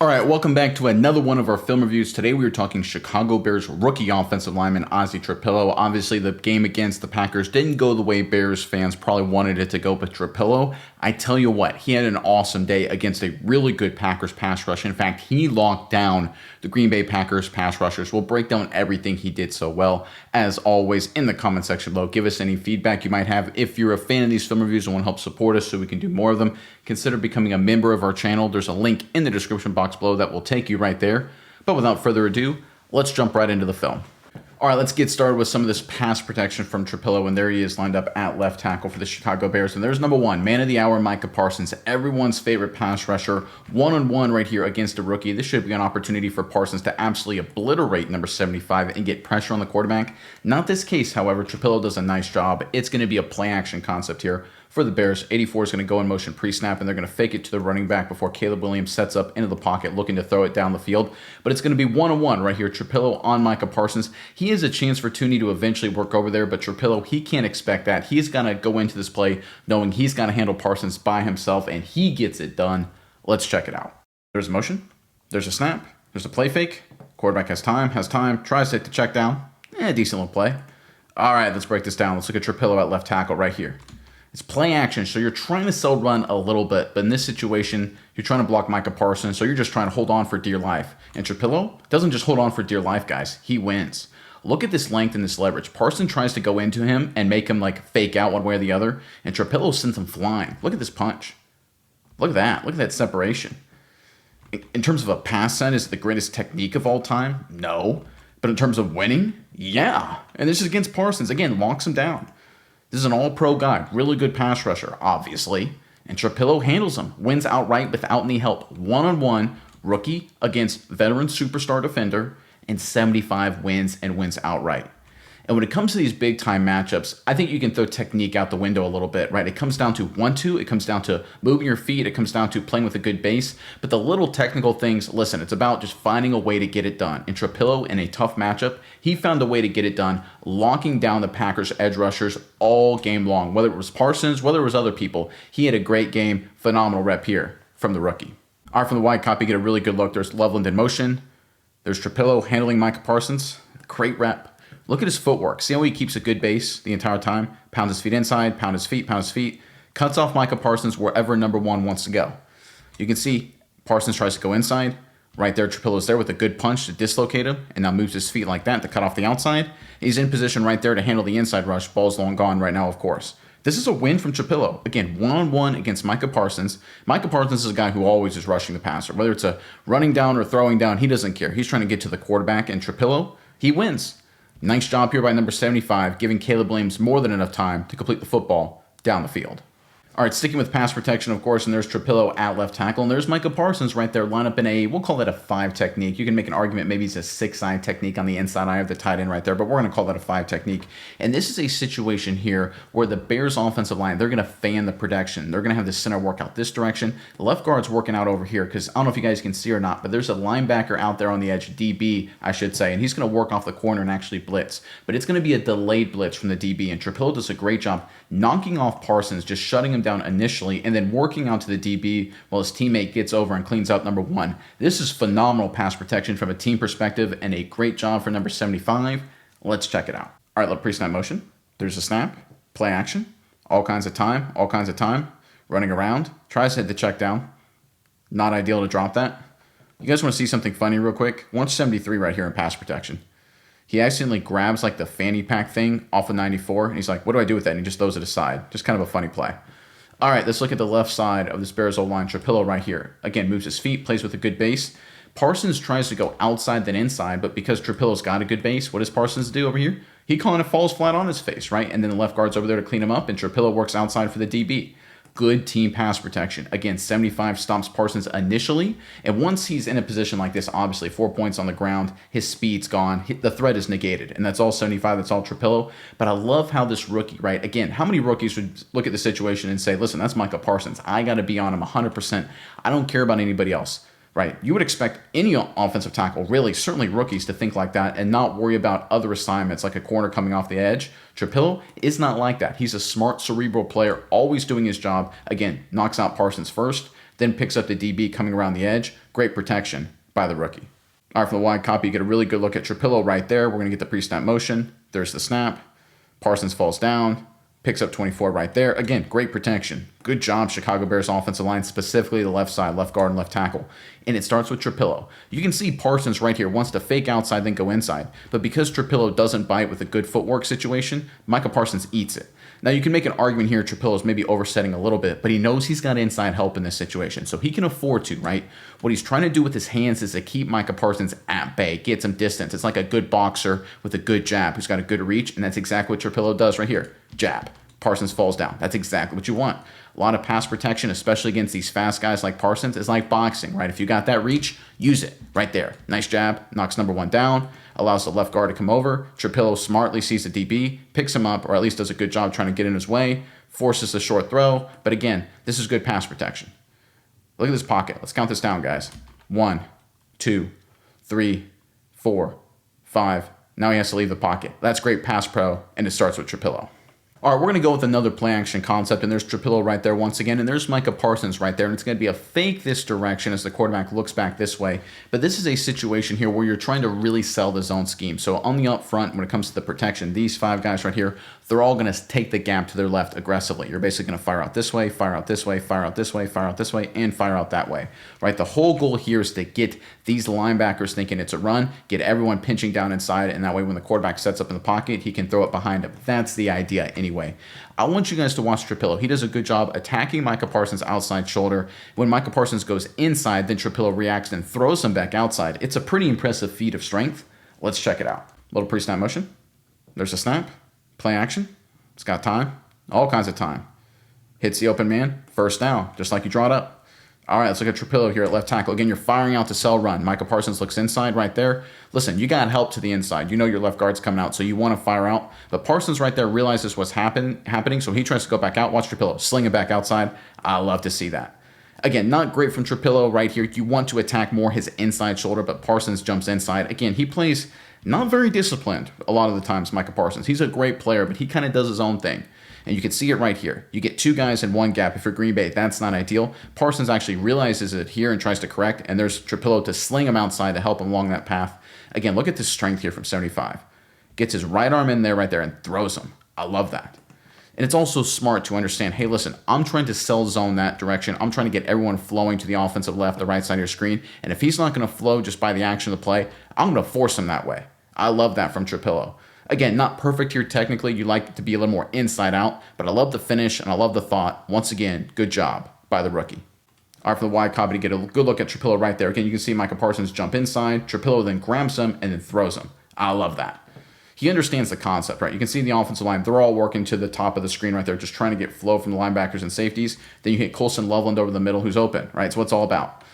All right, welcome back to another one of our film reviews. Today we are talking Chicago Bears rookie offensive lineman Ozzy Trapilo. Obviously, the game against the Packers didn't go the way Bears fans probably wanted it to go, but Trapilo, I tell you what, he had an awesome day against a really good Packers pass rush. In fact, he locked down the Green Bay Packers pass rushers. We'll break down everything he did so well. As always, in the comment section below, give us any feedback you might have. If you're a fan of these film reviews and want to help support us so we can do more of them, consider becoming a member of our channel. There's a link in the description box below that will take you right there. But without further ado, let's jump right into the film. All right, let's get started with some of this pass protection from Trapilo, and there he is lined up at left tackle for the Chicago Bears. And there's number one, man of the hour, Micah Parsons, everyone's favorite pass rusher, one-on-one right here against a rookie. This should be an opportunity for Parsons to absolutely obliterate number 75 and get pressure on the quarterback. Not this case, however. Trapilo does a nice job. It's going to be a play-action concept here for the Bears. 84 is going to go in motion pre-snap, and they're going to fake it to the running back before Caleb Williams sets up into the pocket looking to throw it down the field. But it's going to be one-on-one right here. Trapilo on Micah Parsons. He has a chance for Tooney to eventually work over there, but Trapilo, he can't expect that. He's going to go into this play knowing he's going to handle Parsons by himself, and he gets it done. Let's check it out. There's a motion. There's a snap. There's a play fake. Quarterback has time, tries to hit the check down. Decent little play. All right, let's break this down. Let's look at Trapilo at left tackle right here. It's play action, so you're trying to sell run a little bit, but in this situation, you're trying to block Micah Parsons, so you're just trying to hold on for dear life. And Trapilo doesn't just hold on for dear life, guys. He wins. Look at this length and this leverage. Parsons tries to go into him and make him like fake out one way or the other, and Trapilo sends him flying. Look at this punch. Look at that. Look at that separation. In terms of a pass set, is it the greatest technique of all time? No. But in terms of winning, yeah. And this is against Parsons. Again, locks him down. This is an all-pro guy, really good pass rusher, obviously. And Trapilo handles him, wins outright without any help. One-on-one, rookie against veteran superstar defender, and 75 wins and wins outright. And when it comes to these big-time matchups, I think you can throw technique out the window a little bit, right? It comes down to 1-2, it comes down to moving your feet, it comes down to playing with a good base. But the little technical things, listen, it's about just finding a way to get it done. And Trapilo, in a tough matchup, he found a way to get it done, locking down the Packers' edge rushers all game long. Whether it was Parsons, whether it was other people, he had a great game, phenomenal rep here from the rookie. All right, from the wide copy, get a really good look. There's Loveland in motion. There's Trapilo handling Micah Parsons. Great rep. Look at his footwork. See how he keeps a good base the entire time? Pound his feet inside, pound his feet. Cuts off Micah Parsons wherever number one wants to go. You can see Parsons tries to go inside. Right there, Trapilo's there with a good punch to dislocate him, and now moves his feet like that to cut off the outside. He's in position right there to handle the inside rush. Ball's long gone right now, of course. This is a win from Trapilo. Again, one-on-one against Micah Parsons. Micah Parsons is a guy who always is rushing the passer. Whether it's a running down or throwing down, he doesn't care. He's trying to get to the quarterback, and Trapilo, he wins. Nice job here by number 75, giving Caleb Williams more than enough time to complete the football down the field. All right, sticking with pass protection, of course, and there's Trapilo at left tackle, and there's Micah Parsons right there, line up in a, we'll call it a 5 technique. You can make an argument maybe it's a 6-eye technique on the inside eye of the tight end right there, but we're going to call that a 5 technique. And this is a situation here where the Bears offensive line, they're going to fan the protection. They're going to have the center work out this direction. The left guard's working out over here because I don't know if you guys can see or not, but there's a linebacker out there on the edge, DB, I should say, and he's going to work off the corner and actually blitz. But it's going to be a delayed blitz from the DB, and Trapilo does a great job knocking off Parsons, just shutting him down initially, and then working out to the DB while his teammate gets over and cleans up number one. This is phenomenal pass protection from a team perspective and a great job for number 75. Let's check it out. All right, little pre-snap motion. There's a snap, play action, all kinds of time, running around, tries to hit the check down. Not ideal to drop that. You guys want to see something funny real quick? 173 right here in pass protection. He accidentally grabs like the fanny pack thing off of 94, and he's like, what do I do with that? And he just throws it aside. Just kind of a funny play. All right, let's look at the left side of this Bears O-line. Trapilo right here. Again, moves his feet, plays with a good base. Parsons tries to go outside than inside, but because Trapilo's got a good base, what does Parsons do over here? He kind of falls flat on his face, right? And then the left guard's over there to clean him up, and Trapilo works outside for the DB. Good team pass protection. Again, 75 stomps Parsons initially, and once he's in a position like this, obviously 4 points on the ground, his speed's gone, the threat is negated, and that's all 75, that's all Trapilo. But I love how this rookie, right, again, how many rookies would look at the situation and say, listen, that's Micah Parsons, I got to be on him 100%, I don't care about anybody else. Right, you would expect any offensive tackle, really, certainly rookies, to think like that and not worry about other assignments like a corner coming off the edge. Trapilo is not like that. He's a smart, cerebral player, always doing his job. Again, knocks out Parsons first, then picks up the DB coming around the edge. Great protection by the rookie. All right, from the wide copy, you get a really good look at Trapilo right there. We're going to get the pre-snap motion. There's the snap. Parsons falls down, picks up 24 right there. Again, great protection. Good job, Chicago Bears offensive line, specifically the left side, left guard and left tackle. And it starts with Trapilo. You can see Parsons right here wants to fake outside, then go inside. But because Trapilo doesn't bite with a good footwork situation, Micah Parsons eats it. Now, you can make an argument here Trapilo is maybe oversetting a little bit, but he knows he's got inside help in this situation, so he can afford to, right? What he's trying to do with his hands is to keep Micah Parsons at bay, get some distance. It's like a good boxer with a good jab who's got a good reach, and that's exactly what Trapilo does right here. Jab. Parsons falls down. That's exactly what you want. A lot of pass protection, especially against these fast guys like Parsons, is like boxing, right? If you got that reach, use it right there. Nice jab, knocks number one down, allows the left guard to come over. Trapilo smartly sees the DB, picks him up, or at least does a good job trying to get in his way, forces the short throw. But again, this is good pass protection. Look at this pocket. Let's count this down, guys. 1, 2, 3, 4, 5. Now he has to leave the pocket. That's great pass pro, and it starts with Trapilo. All right, we're going to go with another play action concept, and there's Trapilo right there once again, and there's Micah Parsons right there, and it's going to be a fake this direction as the quarterback looks back this way. But this is a situation here where you're trying to really sell the zone scheme. So on the up front, when it comes to the protection, these 5 guys right here, they're all going to take the gap to their left aggressively. You're basically going to fire out this way, fire out this way, fire out this way, fire out this way, and fire out that way, right? The whole goal here is to get these linebackers thinking it's a run, get everyone pinching down inside, and that way when the quarterback sets up in the pocket, he can throw it behind him. That's the idea anyway. I want you guys to watch Trapilo. He does a good job attacking Micah Parsons' outside shoulder. When Micah Parsons goes inside, then Trapilo reacts and throws him back outside. It's a pretty impressive feat of strength. Let's check it out. Little pre-snap motion. There's a snap. Play action. It's got time. All kinds of time. Hits the open man. First down, just like you draw it up. All right, let's look at Trapilo here at left tackle. Again, you're firing out to sell run. Micah Parsons looks inside right there. Listen, you got help to the inside. You know your left guard's coming out, so you want to fire out. But Parsons right there realizes what's happening, so he tries to go back out. Watch Trapilo sling it back outside. I love to see that. Again, not great from Trapilo right here. You want to attack more his inside shoulder, but Parsons jumps inside. Again, he plays not very disciplined a lot of the times, Micah Parsons. He's a great player, but he kind of does his own thing. And you can see it right here. You get 2 guys in one gap. If you're Green Bay, that's not ideal. Parsons actually realizes it here and tries to correct, and there's Trapilo to sling him outside to help him along that path. Again, look at this strength here from 75. Gets his right arm in there right there and throws him. I love that. And it's also smart to understand, hey, listen, I'm trying to sell zone that direction. I'm trying to get everyone flowing to the offensive left, the right side of your screen. And if he's not going to flow just by the action of the play, I'm going to force him that way. I love that from Trapilo. Again, not perfect here technically. You like it to be a little more inside out, but I love the finish and I love the thought. Once again, good job by the rookie. All right, for the wide copy to get a good look at Trapilo right there. Again, you can see Micah Parsons jump inside. Trapilo then grabs him and then throws him. I love that. He understands the concept, right? You can see the offensive line. They're all working to the top of the screen right there, just trying to get flow from the linebackers and safeties. Then you hit Colson Loveland over the middle who's open, right? So what it's all about.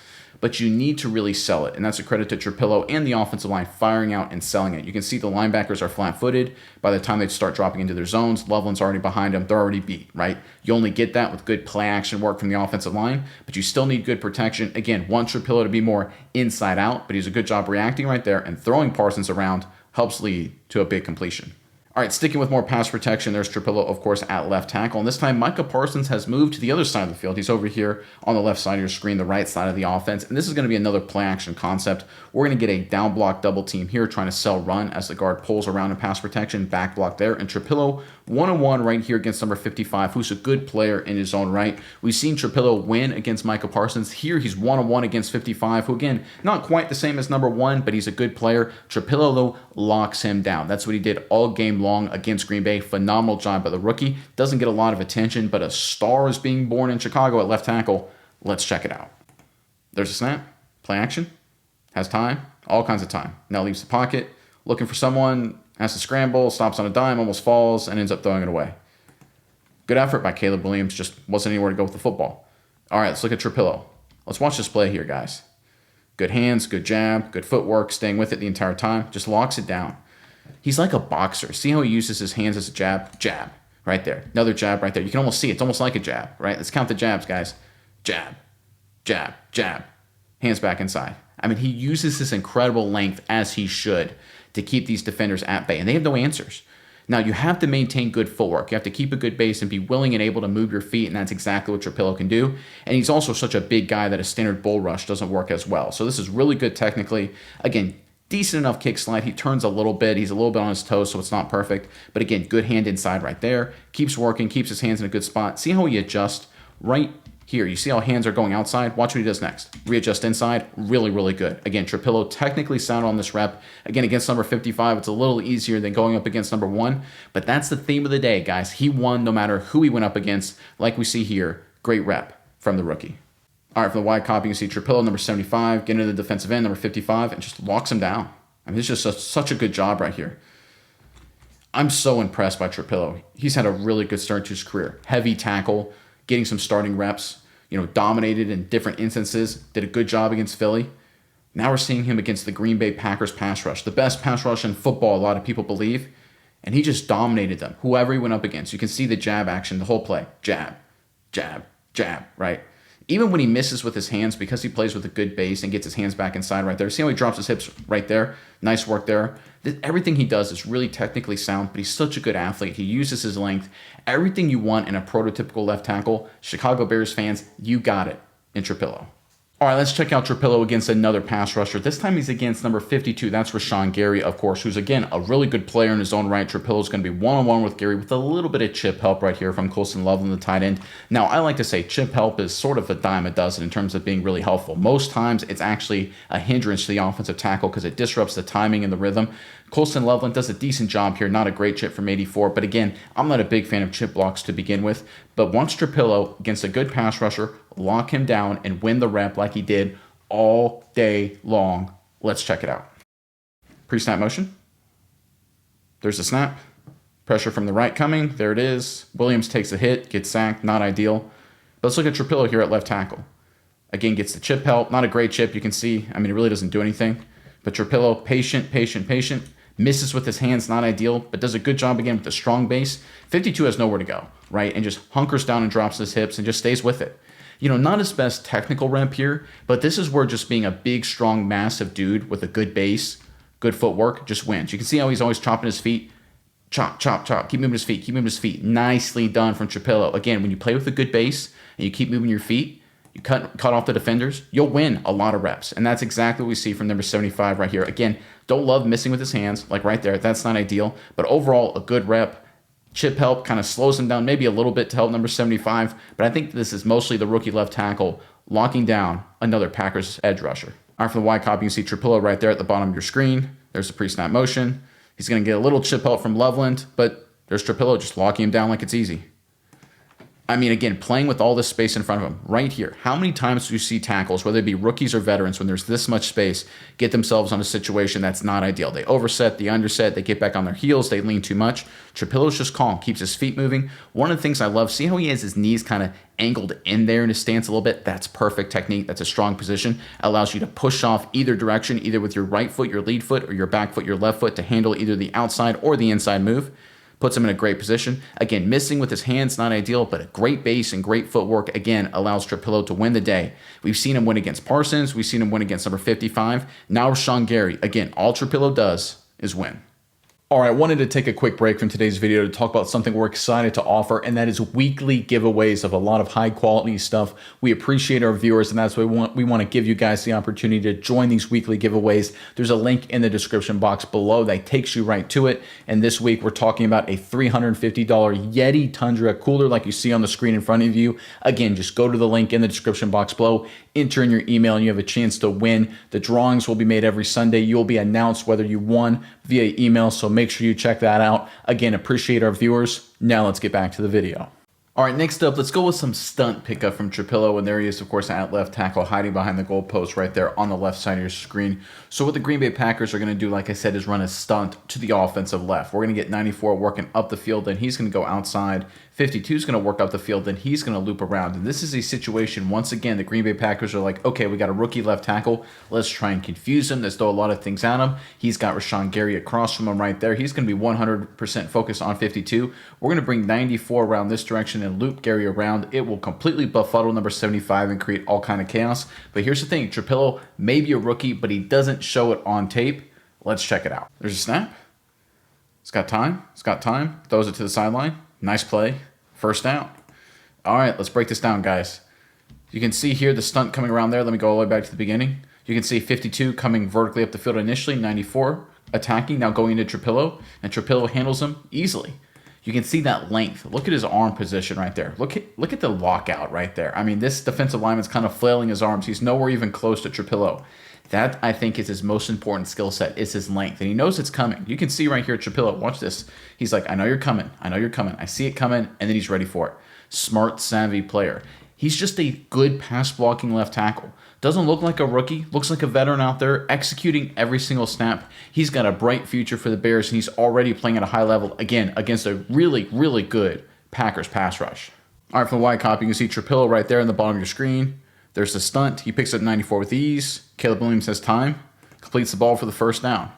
But you need to really sell it, and that's a credit to Trapilo and the offensive line firing out and selling it. You can see the linebackers are flat-footed. By the time they start dropping into their zones, Loveland's already behind them. They're already beat, right? You only get that with good play-action work from the offensive line, but you still need good protection. Again, want Trapilo to be more inside out, but he's a good job reacting right there, and throwing Parsons around helps lead to a big completion. All right, sticking with more pass protection, there's Trapilo, of course, at left tackle. And this time, Micah Parsons has moved to the other side of the field. He's over here on the left side of your screen, the right side of the offense. And this is going to be another play-action concept. We're going to get a down block double team here, trying to sell run as the guard pulls around in pass protection, back block there. And Trapilo, one-on-one right here against number 55, who's a good player in his own right. We've seen Trapilo win against Micah Parsons. Here, he's one-on-one against 55, who, again, not quite the same as number 1, but he's a good player. Trapilo, though, locks him down. That's what he did all game long against Green Bay. Phenomenal job by the rookie. Doesn't get a lot of attention, but a star is being born in Chicago at left tackle. Let's check it out. There's a snap. Play action. Has time. All kinds of time. Now leaves the pocket. Looking for someone. Has to scramble. Stops on a dime. Almost falls. And ends up throwing it away. Good effort by Caleb Williams. Just wasn't anywhere to go with the football. All right, let's look at Trapilo. Let's watch this play here, guys. Good hands. Good jab. Good footwork. Staying with it the entire time. Just locks it down. He's like a boxer. See how he uses his hands as a jab? Jab. Right there. Another jab right there. You can almost see it. It's almost like a jab, right? Let's count the jabs, guys. Jab. Jab. Jab. Hands back inside. I mean, he uses this incredible length, as he should, to keep these defenders at bay. And they have no answers. Now, you have to maintain good footwork. You have to keep a good base and be willing and able to move your feet, and that's exactly what Trapilo can do. And he's also such a big guy that a standard bull rush doesn't work as well. So this is really good technically. Again, decent enough kick slide. He turns a little bit. He's a little bit on his toes, so it's not perfect. But again, good hand inside right there. Keeps working, keeps his hands in a good spot. See how he adjusts right here. You see how hands are going outside? Watch what he does next. Readjust inside. Really, really good. Again, Trapilo technically sound on this rep. Again, against number 55, it's a little easier than going up against number 1. But that's the theme of the day, guys. He won no matter who he went up against. Like we see here, great rep from the rookie. All right, for the wide copy, you can see Trapilo, number 75, getting into the defensive end, number 55, and just locks him down. I mean, it's just such a good job right here. I'm so impressed by Trapilo. He's had a really good start to his career. Heavy tackle, getting some starting reps, dominated in different instances, did a good job against Philly. Now we're seeing him against the Green Bay Packers pass rush, the best pass rush in football, a lot of people believe, and he just dominated them, whoever he went up against. You can see the jab action, the whole play. Jab, jab, jab, right? Even when he misses with his hands, because he plays with a good base and gets his hands back inside right there. See how he drops his hips right there? Nice work there. Everything he does is really technically sound, but he's such a good athlete. He uses his length. Everything you want in a prototypical left tackle, Chicago Bears fans, you got it in Trapilo. All right, let's check out Trapilo against another pass rusher. This time he's against number 52. That's Rashawn Gary, of course, who's, again, a really good player in his own right. Trapilo's going to be one-on-one with Gary with a little bit of chip help right here from Colston Loveland, the tight end. Now, I like to say chip help is sort of a dime a dozen in terms of being really helpful. Most times, it's actually a hindrance to the offensive tackle because it disrupts the timing and the rhythm. Colston Loveland does a decent job here. Not a great chip from 84, but again, I'm not a big fan of chip blocks to begin with. But once Trapilo, against a good pass rusher, lock him down and win the rep like he did all day long. Let's check it out. Pre-snap motion. There's the snap. Pressure from the right coming. There it is. Williams takes a hit, gets sacked. Not ideal. But let's look at Trapilo here at left tackle. Again, gets the chip help. Not a great chip. You can see, it really doesn't do anything. But Trapilo, patient. Misses with his hands, not ideal, but does a good job again with the strong base. 52 has nowhere to go, right? And just hunkers down and drops his hips and just stays with it. Not his best technical rep here, but this is where just being a big, strong, massive dude with a good base, good footwork, just wins. You can see how he's always chopping his feet. Chop, chop, chop. Keep moving his feet. Nicely done from Trapilo. Again, when you play with a good base and you keep moving your feet, you cut off the defenders, you'll win a lot of reps. And that's exactly what we see from number 75 right here. Again, don't love missing with his hands, like right there. That's not ideal. But overall, a good rep. Chip help kind of slows him down maybe a little bit to help number 75. But I think this is mostly the rookie left tackle locking down another Packers edge rusher. All right, for the wide copy, you see Trapilo right there at the bottom of your screen. There's the pre-snap motion. He's going to get a little chip help from Loveland, but there's Trapilo just locking him down like it's easy. Again, playing with all this space in front of him right here. How many times do you see tackles, whether it be rookies or veterans, when there's this much space, get themselves on a situation that's not ideal? They overset, they underset, they get back on their heels, they lean too much. Trapilo's just calm, keeps his feet moving. One of the things I love, see how he has his knees kind of angled in there in his stance a little bit? That's perfect technique. That's a strong position. Allows you to push off either direction, either with your right foot, your lead foot, or your back foot, your left foot, to handle either the outside or the inside move. Puts him in a great position. Again, missing with his hands, not ideal, but a great base and great footwork, again, allows Trapilo to win the day. We've seen him win against Parsons. We've seen him win against number 55. Now Rashawn Gary. Again, all Trapilo does is win. All right, I wanted to take a quick break from today's video to talk about something we're excited to offer, and that is weekly giveaways of a lot of high quality stuff. We appreciate our viewers, and that's why we want to give you guys the opportunity to join these weekly giveaways. There's a link in the description box below that takes you right to it. And this week we're talking about a $350 Yeti Tundra cooler like you see on the screen in front of you. Again, just go to the link in the description box below, enter in your email, and you have a chance to win. The drawings will be made every Sunday. You'll be announced whether you won via email, so make sure you check that out. Again, appreciate our viewers. Now let's get back to the video. All right, next up, let's go with some stunt pickup from Trapilo, and there he is, of course, at left tackle, hiding behind the goalpost right there on the left side of your screen. So what the Green Bay Packers are going to do, like I said, is run a stunt to the offensive left. We're going to get 94 working up the field, then he's going to go outside. 52 is going to work up the field, then he's going to loop around. And this is a situation, once again, the Green Bay Packers are like, okay, we got a rookie left tackle. Let's try and confuse him. Let's throw a lot of things at him. He's got Rashawn Gary across from him right there. He's going to be 100% focused on 52. We're going to bring 94 around this direction and loop Gary around. It will completely befuddle number 75 and create all kind of chaos. But here's the thing. Trapilo may be a rookie, but he doesn't show it on tape. Let's check it out. There's a snap. It's got time. It's got time. Throws it to the sideline. Nice play. First down. All right, let's break this down, guys. You can see here the stunt coming around there. Let me go all the way back to the beginning. You can see 52 coming vertically up the field initially, 94 attacking, now going into Trapilo, and Trapilo handles him easily. You can see that length. Look at his arm position right there. Look at the lockout right there. I mean, this defensive lineman's kind of flailing his arms. He's nowhere even close to Trapilo. That, I think, is his most important skill set, is his length. And he knows it's coming. You can see right here, Trapilo, watch this. He's like, I know you're coming. I know you're coming. I see it coming, and then he's ready for it. Smart, savvy player. He's just a good pass-blocking left tackle. Doesn't look like a rookie. Looks like a veteran out there, executing every single snap. He's got a bright future for the Bears, and he's already playing at a high level, again, against a really, really good Packers pass rush. All right, from the wide copy, you can see Trapilo right there in the bottom of your screen. There's the stunt. He picks up 94 with ease. Caleb Williams has time. Completes the ball for the first down.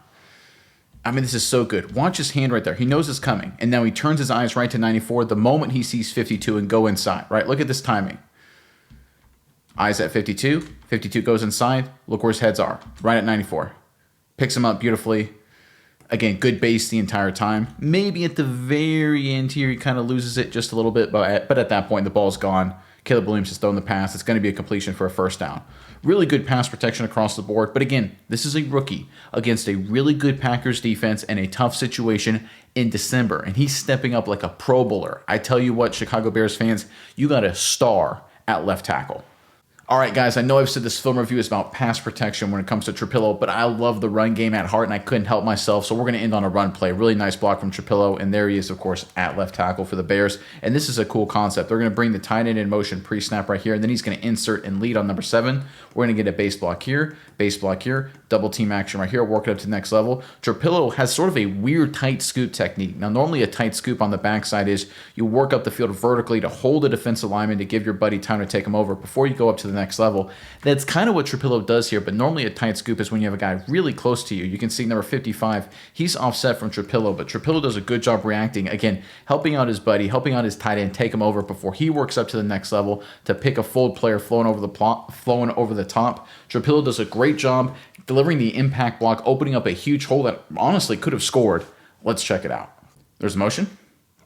I mean, this is so good. Watch his hand right there. He knows it's coming. And now he turns his eyes right to 94 the moment he sees 52 and go inside, right? Look at this timing. Eyes at 52. 52 goes inside. Look where his heads are. Right at 94. Picks him up beautifully. Again, good base the entire time. Maybe at the very end here, he kind of loses it just a little bit. But at that point, the ball's gone. Caleb Williams has thrown the pass. It's going to be a completion for a first down. Really good pass protection across the board. But again, this is a rookie against a really good Packers defense and a tough situation in December. And he's stepping up like a Pro Bowler. I tell you what, Chicago Bears fans, you got a star at left tackle. All right, guys, I know I've said this film review is about pass protection when it comes to Trapilo, but I love the run game at heart, and I couldn't help myself, so we're going to end on a run play. Really nice block from Trapilo, and there he is, of course, at left tackle for the Bears. And this is a cool concept. They're going to bring the tight end in motion pre-snap right here, and then he's going to insert and lead on number 7. We're going to get a base block here, double team action right here, work it up to the next level. Trapilo has sort of a weird tight scoop technique. Now, normally a tight scoop on the backside is you work up the field vertically to hold a defensive lineman to give your buddy time to take him over before you go up to the next level. That's kind of what Trapilo does here, but normally a tight scoop is when you have a guy really close to you. You can see number 55, he's offset from Trapilo, but Trapilo does a good job reacting, again, helping out his buddy, helping out his tight end, take him over before he works up to the next level to pick a fold player flowing over the top. Trapilo does a great job delivering the impact block, opening up a huge hole that honestly could have scored. Let's check it out. There's motion,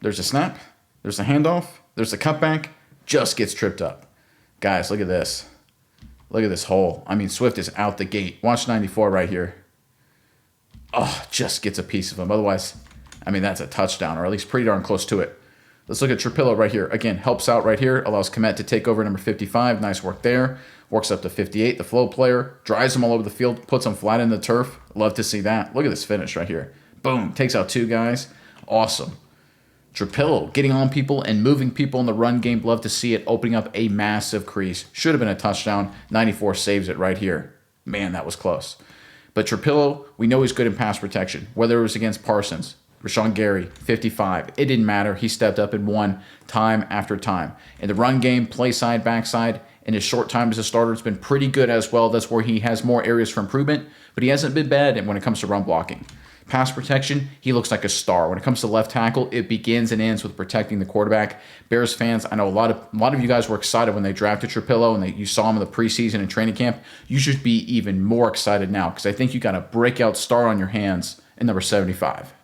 there's a snap, there's a handoff, there's a cutback, just gets tripped up. Guys, look at this. Look at this hole. I mean, Swift is out the gate. Watch 94 right here. Oh, just gets a piece of him. Otherwise, I mean, that's a touchdown, or at least pretty darn close to it. Let's look at Trapilo right here. Again, helps out right here. Allows Komet to take over number 55. Nice work there. Works up to 58. The flow player. Drives him all over the field. Puts him flat in the turf. Love to see that. Look at this finish right here. Boom. Takes out 2 guys. Awesome. Trapilo getting on people and moving people in the run game. Love to see it, opening up a massive crease. Should have been a touchdown. 94 saves it right here. Man, that was close. But Trapilo, we know he's good in pass protection. Whether it was against Parsons, Rashawn Gary, 55. It didn't matter. He stepped up and won time after time. In the run game, play side, backside, in his short time as a starter, it's been pretty good as well. That's where he has more areas for improvement, but he hasn't been bad when it comes to run blocking. Pass protection, he looks like a star. When it comes to left tackle, it begins and ends with protecting the quarterback. Bears fans, I know a lot of you guys were excited when they drafted Trapilo and you saw him in the preseason and training camp. You should be even more excited now because I think you got a breakout star on your hands in number 75.